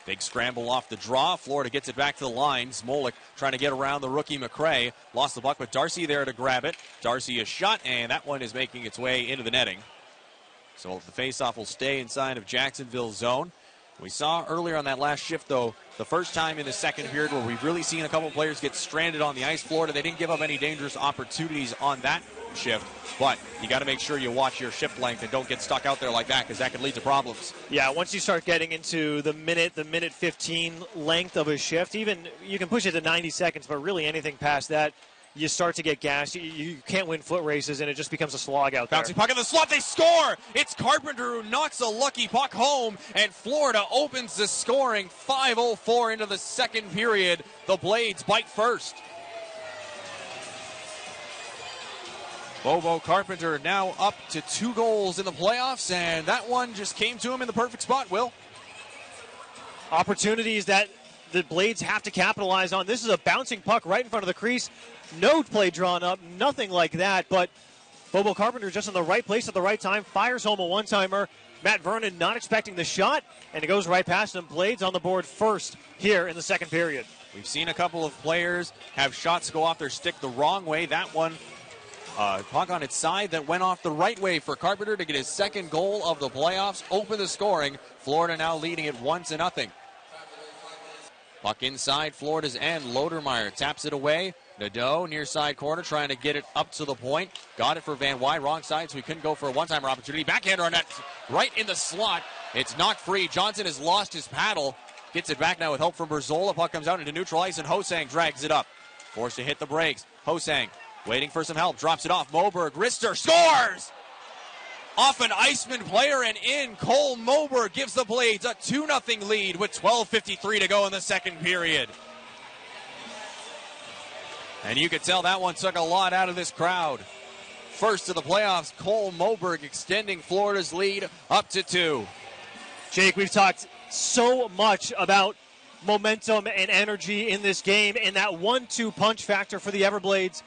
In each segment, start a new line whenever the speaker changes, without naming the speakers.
Big scramble off the draw. Florida gets it back to the line. Smolik trying to get around the rookie McCray. Lost the puck, but Darcy there to grab it. Darcy a shot, and that one is making its way into the netting. So the faceoff will stay inside of Jacksonville's zone. We saw earlier on that last shift, though, the first time in the second period where we've really seen a couple players get stranded on the ice. Florida, they didn't give up any dangerous opportunities on that shift, but you got to make sure you watch your shift length and don't get stuck out there like that, because that could lead to problems.
Yeah, once you start getting into the minute 15 length of a shift, even you can push it to 90 seconds, but really anything past that, you start to get gassed. You can't win foot races, and it just becomes a slog out there.
Bouncing puck in the slot, they score! It's Carpenter who knocks a lucky puck home, and Florida opens the scoring. 5:04 into the second period. The Blades bite first. Bobo Carpenter now up to 2 goals in the playoffs, and that one just came to him in the perfect spot, Will.
Opportunities that the Blades have to capitalize on. This is a bouncing puck right in front of the crease. No play drawn up, nothing like that, but Bobo Carpenter just in the right place at the right time, fires home a one-timer. Matt Vernon not expecting the shot, and it goes right past him. Blades on the board first here in the second period.
We've seen a couple of players have shots go off their stick the wrong way. That one, puck on its side that went off the right way for Carpenter to get his second goal of the playoffs, open the scoring. Florida now leading it 1-0. Puck inside Florida's end. Lodermeyer taps it away. Nadeau, near side corner, trying to get it up to the point. Got it for Van Wy, wrong side, so he couldn't go for a one-timer opportunity. Backhander on that, right in the slot. It's knocked free. Johnson has lost his paddle. Gets it back now with help from Berzola. Puck comes out into neutral ice, and Hosang drags it up. Forced to hit the brakes. Hosang waiting for some help. Drops it off. Moberg, wrister, scores! Off an Iceman player and in. Cole Moberg gives the Blades a 2-0 lead with 12:53 to go in the second period. And you could tell that one took a lot out of this crowd. First of the playoffs, Cole Moberg extending Florida's lead up to 2.
Jake, we've talked so much about momentum and energy in this game, and that 1-2 punch factor for the Everblades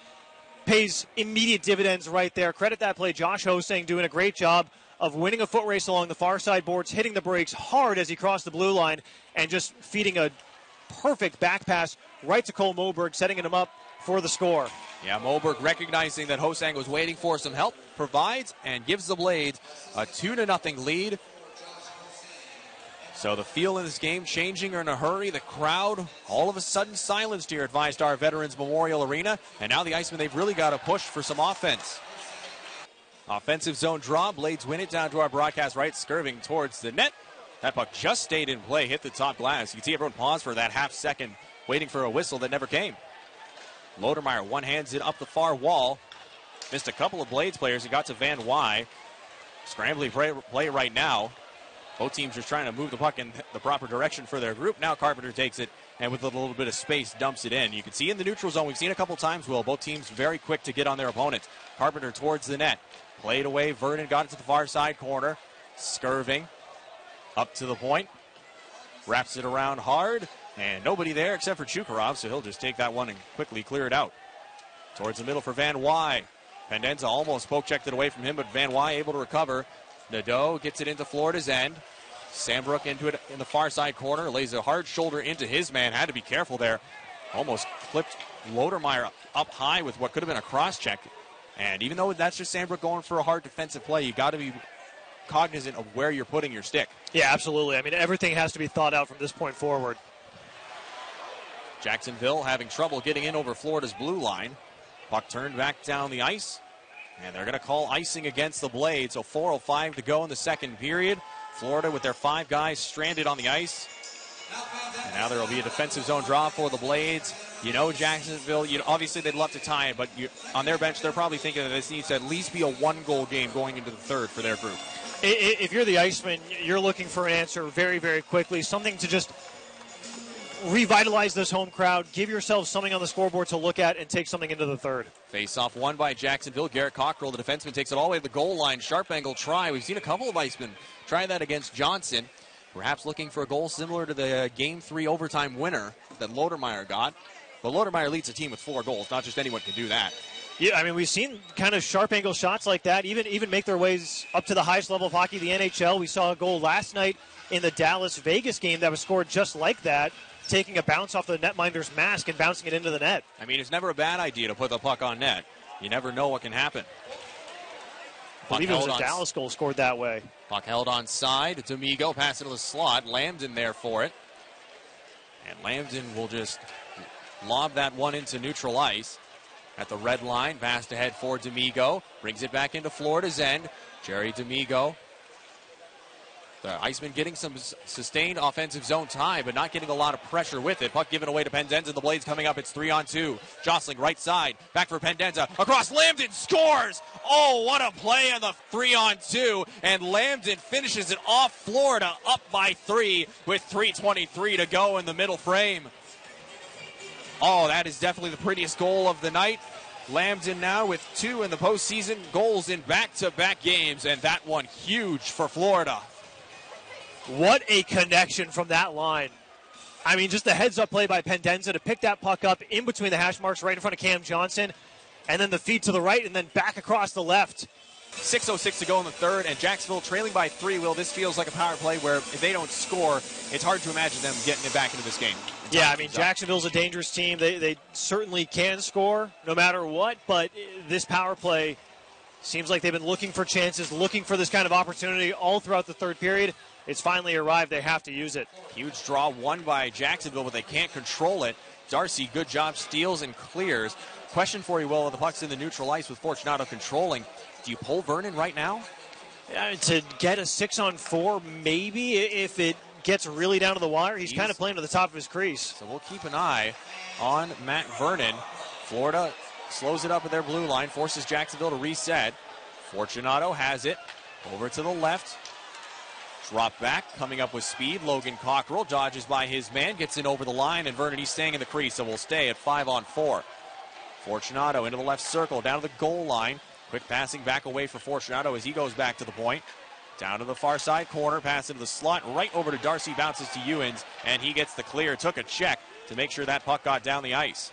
pays immediate dividends right there. Credit that play. Josh Hosang doing a great job of winning a foot race along the far side boards, hitting the brakes hard as he crossed the blue line, and just feeding a perfect back pass right to Cole Moberg, setting him up for the score.
Yeah, Moberg recognizing that Hosang was waiting for some help, provides and gives the Blades a 2-0 lead. So the feel in this game changing in a hurry. The crowd all of a sudden silenced here at VyStar Veterans Memorial Arena. And now the Icemen, they've really got to push for some offense. Offensive zone draw. Blades win it down to our broadcast right, skirving towards the net. That puck just stayed in play, hit the top glass. You can see everyone pause for that half second, waiting for a whistle that never came. Lodermeyer one-hands it up the far wall. Missed a couple of Blades players. He got to Van Wy. Scrambling play right now. Both teams just trying to move the puck in the proper direction for their group. Now Carpenter takes it, and with a little bit of space, dumps it in. You can see in the neutral zone, we've seen a couple times, Will, both teams very quick to get on their opponents. Carpenter towards the net. Played away. Vernon got it to the far side corner. Skirving up to the point. Wraps it around hard. And nobody there except for Chukarov, so he'll just take that one and quickly clear it out. Towards the middle for Van Wy. Pendenza almost poke-checked it away from him, but Van Wy able to recover. Nadeau gets it into Florida's end. Sandbrook into it in the far side corner. Lays a hard shoulder into his man. Had to be careful there. Almost clipped Lodermeyer up high with what could have been a cross-check. And even though that's just Sandbrook going for a hard defensive play, you got to be cognizant of where you're putting your stick.
Yeah, absolutely. I mean, everything has to be thought out from this point forward.
Jacksonville having trouble getting in over Florida's blue line. Puck turned back down the ice. And they're going to call icing against the Blades. So 4:05 to go in the second period. Florida with their 5 guys stranded on the ice. And now there will be a defensive zone draw for the Blades. You know Jacksonville, obviously they'd love to tie it, but on their bench they're probably thinking that this needs to at least be a 1-goal game going into the third for their group.
If you're the Icemen, you're looking for an answer very, very quickly. Something to just revitalize this home crowd. Give yourself something on the scoreboard to look at and take something into the third.
Face-off won by Jacksonville. Garrett Cockrell, the defenseman, takes it all the way to the goal line. Sharp angle try. We've seen a couple of Icemen try that against Johnson. Perhaps looking for a goal similar to the Game 3 overtime winner that Lodermeyer got. But Lodermeyer leads a team with 4 goals. Not just anyone can do that.
Yeah, I mean, we've seen kind of sharp angle shots like that even make their ways up to the highest level of hockey, the NHL. We saw a goal last night in the Dallas-Vegas game that was scored just like that, taking a bounce off the netminder's mask and bouncing it into the net.
I mean, it's never a bad idea to put the puck on net. You never know what can happen.
I believe it was a Dallas goal scored that way.
Puck held on side. D'Amigo pass it to the slot. Lambden there for it. And Lambden will just lob that one into neutral ice. At the red line, passed ahead for D'Amigo. Brings it back into Florida's end. Jerry D'Amigo. The Icemen getting some sustained offensive zone time, but not getting a lot of pressure with it. Puck given away to Pendenza. The Blades coming up. It's 3-on-2. Jostling right side. Back for Pendenza. Across. Lambden scores. Oh, what a play on the 3-on-2. And Lambden finishes it off. Florida up by 3 with 3:23 to go in the middle frame. Oh, that is definitely the prettiest goal of the night. Lambden now with 2 in the postseason goals in back-to-back games, and that one huge for Florida.
What a connection from that line. I mean, just the heads-up play by Pendenza to pick that puck up in between the hash marks right in front of Cam Johnson, and then the feed to the right and then back across the left.
6:06 to go in the third, and Jacksonville trailing by 3. Will, this feels like a power play where if they don't score, it's hard to imagine them getting it back into this game.
Yeah, I mean, Jacksonville's a dangerous team. They certainly can score no matter what, but this power play seems like they've been looking for chances, looking for this kind of opportunity all throughout the third period. It's finally arrived. They have to use it.
Huge draw won by Jacksonville, but they can't control it. Darcy, good job, steals and clears. Question for you, Will, the puck's in the neutral ice with Fortunato controlling. Do you pull Vernon right now?
To get a 6-on-4, maybe, if it gets really down to the wire. He's kind of playing to the top of his crease.
So we'll keep an eye on Matt Vernon. Florida slows it up at their blue line, forces Jacksonville to reset. Fortunato has it over to the left. Drop back, coming up with speed. Logan Cockrell dodges by his man, gets in over the line, and Vernon, he's staying in the crease, so we'll stay at 5-on-4. Fortunato into the left circle, down to the goal line. Quick passing back away for Fortunato as he goes back to the point. Down to the far side corner, pass into the slot, right over to Darcy, bounces to Ewens, and he gets the clear. Took a check to make sure that puck got down the ice.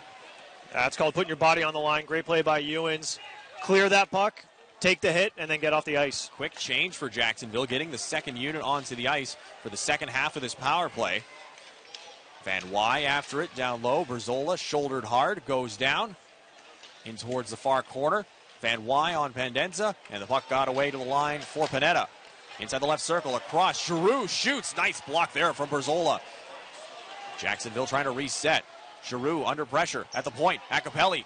That's called putting your body on the line. Great play by Ewens. Clear that puck, take the hit, and then get off the ice.
Quick change for Jacksonville, getting the second unit onto the ice for the second half of this power play. Van Wy after it, down low. Berzola shouldered hard, goes down in towards the far corner. Van Wy on Pendenza, and the puck got away to the line for Panetta. Inside the left circle, across. Giroux shoots. Nice block there from Berzola. Jacksonville trying to reset. Giroux under pressure at the point. Acapelli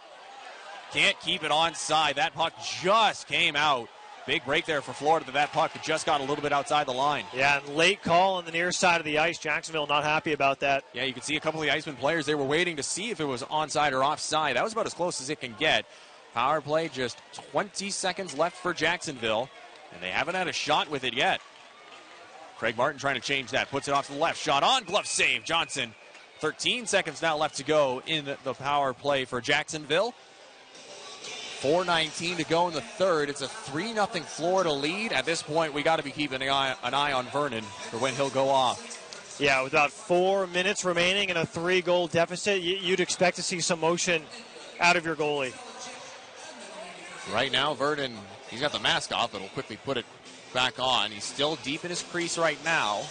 can't keep it onside. That puck just came out. Big break there for Florida. That puck just got a little bit outside the line.
Yeah, and late call on the near side of the ice. Jacksonville not happy about that.
Yeah, you can see a couple of the Iceman players. They were waiting to see if it was onside or offside. That was about as close as it can get. Power play, just 20 seconds left for Jacksonville, and they haven't had a shot with it yet. Craig Martin trying to change that. Puts it off to the left. Shot on. Glove save. Johnson. 13 seconds now left to go in the power play for Jacksonville. 4:19 to go in the third. It's a 3-0 Florida lead. At this point, we got to be keeping an eye on Vernon for when he'll go off.
Yeah, with about 4 minutes remaining and a 3-goal deficit, you'd expect to see some motion out of your goalie.
Right now, Vernon, he's got the mask off, but he'll quickly put it back on. He's still deep in his crease right now.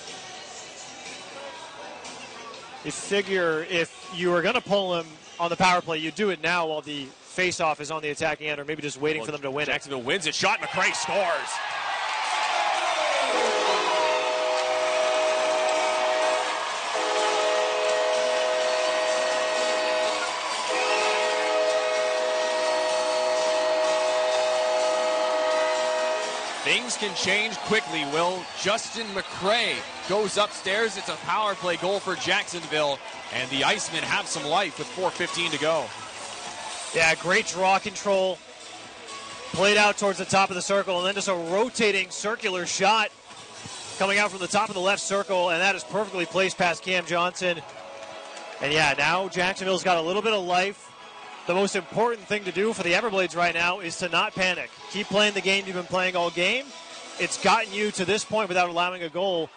You figure if you were going to pull him on the power play, you do it now while the face-off is on the attacking end, or maybe just waiting for them to win it.
Jacksonville wins it. Shot. McRae scores. Things can change quickly, Will. Justin McRae goes upstairs. It's a power play goal for Jacksonville, and the Icemen have some life with 4:15 to go.
Yeah, great draw control. Played out towards the top of the circle, and then just a rotating circular shot coming out from the top of the left circle, and that is perfectly placed past Cam Johnson. And yeah, now Jacksonville's got a little bit of life. The most important thing to do for the Everblades right now is to not panic. Keep playing the game you've been playing all game. It's gotten you to this point without allowing a goal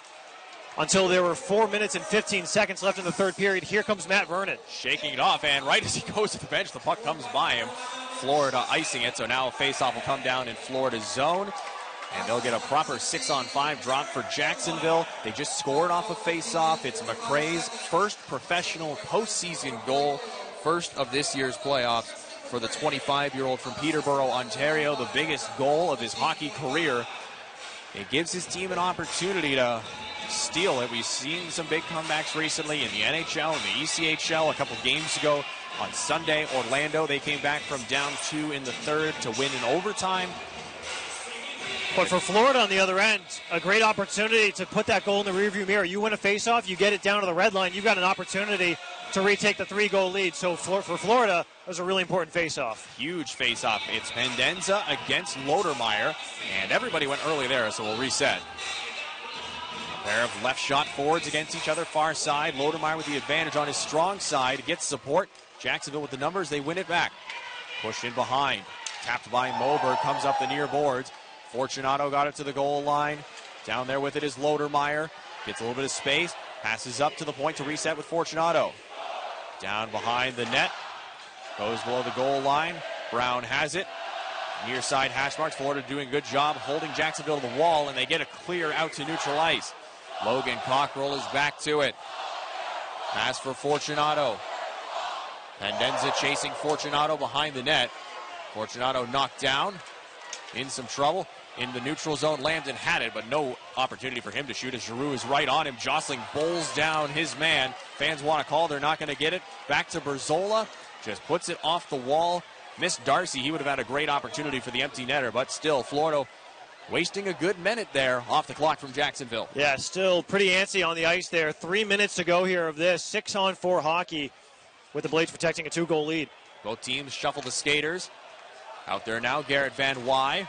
until there were 4 minutes and 15 seconds left in the third period. Here comes Matt Vernon.
Shaking it off, and right as he goes to the bench, the puck comes by him. Florida icing it, so now a faceoff will come down in Florida's zone. And they'll get a proper 6-on-5 drop for Jacksonville. They just scored off a face-off. It's McRae's first professional postseason goal, first of this year's playoffs for the 25-year-old from Peterborough, Ontario, the biggest goal of his hockey career. It gives his team an opportunity to steal it. We've seen some big comebacks recently in the NHL and the ECHL a couple games ago. On Sunday, Orlando, they came back from down 2 in the third to win in overtime.
But for Florida on the other end, a great opportunity to put that goal in the rearview mirror. You win a faceoff, you get it down to the red line, you've got an opportunity to retake the 3-goal lead. So for Florida, it was a really important faceoff.
Huge faceoff. It's Pendenza against Lodermeyer, and everybody went early there, so we'll reset. A pair of left shot forwards against each other, far side. Lodermeyer with the advantage on his strong side, gets support. Jacksonville with the numbers, they win it back. Pushed in behind, tapped by Moberg, comes up the near boards. Fortunato got it to the goal line. Down there with it is Lodermeyer. Gets a little bit of space, passes up to the point to reset with Fortunato. Down behind the net, goes below the goal line. Brown has it. Near side hash marks. Florida doing a good job holding Jacksonville to the wall, and they get a clear out to neutral ice. Logan Cockrell is back to it. Pass for Fortunato. Pendenza chasing Fortunato behind the net. Fortunato knocked down, in some trouble. In the neutral zone, Lambton had it, but no opportunity for him to shoot as Giroux is right on him. Jostling bowls down his man. Fans want to call, they're not going to get it. Back to Berzola, just puts it off the wall. Missed Darcy, he would have had a great opportunity for the empty netter, but still, Florida wasting a good minute there off the clock from Jacksonville.
Yeah, still pretty antsy on the ice there. 3 minutes to go here of this. 6-on-4 hockey with the Blades protecting a 2-goal lead.
Both teams shuffle the skaters. Out there now, Garrett Van Wy.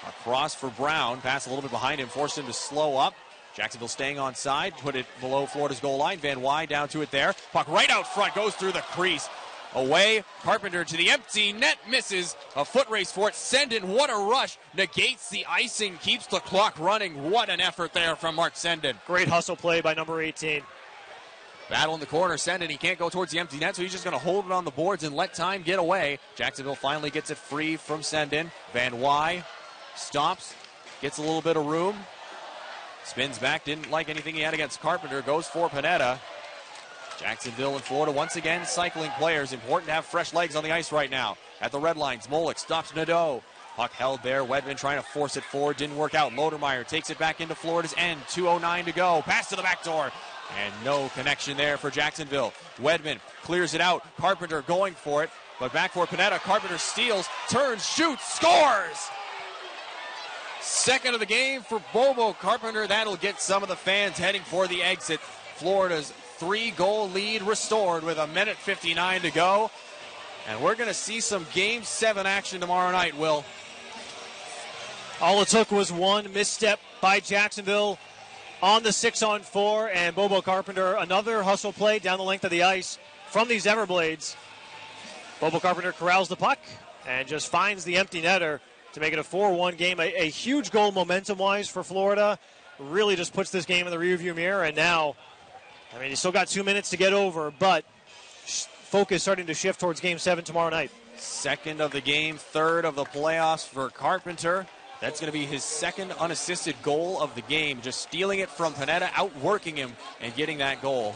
Across for Brown. Pass a little bit behind him, forced him to slow up. Jacksonville staying on side, put it below Florida's goal line. Van Wy down to it there. Puck right out front, goes through the crease. Away, Carpenter to the empty net, misses. A foot race for it. Sendin, what a rush. Negates the icing, keeps the clock running. What an effort there from Mark Sendin.
Great hustle play by number 18.
Battle in the corner, Sendin, he can't go towards the empty net, so he's just going to hold it on the boards and let time get away. Jacksonville finally gets it free from Sendin. Van Wy stops, gets a little bit of room, spins back, didn't like anything he had against Carpenter, goes for Panetta. Jacksonville and Florida once again cycling players. Important to have fresh legs on the ice right now. At the red lines, Molik stops Nadeau. Puck held there. Wedman trying to force it forward. Didn't work out. Lodermeyer takes it back into Florida's end. 2:09 to go. Pass to the back door. And no connection there for Jacksonville. Wedman clears it out. Carpenter going for it. But back for Panetta. Carpenter steals, turns, shoots, scores! Second of the game for Bobo Carpenter. That'll get some of the fans heading for the exit. Florida's 3-goal lead restored with 1:59 to go. And we're going to see some Game 7 action tomorrow night, Will.
All it took was one misstep by Jacksonville on the 6-on-4, and Bobo Carpenter, another hustle play down the length of the ice from these Everblades. Bobo Carpenter corrals the puck and just finds the empty netter to make it a 4-1 game. A huge goal momentum-wise for Florida. Really just puts this game in the rearview mirror, and now, I mean, you still got 2 minutes to get over, but focus starting to shift towards Game 7 tomorrow night.
Second of the game, third of the playoffs for Carpenter. That's going to be his second unassisted goal of the game. Just stealing it from Panetta, outworking him, and getting that goal.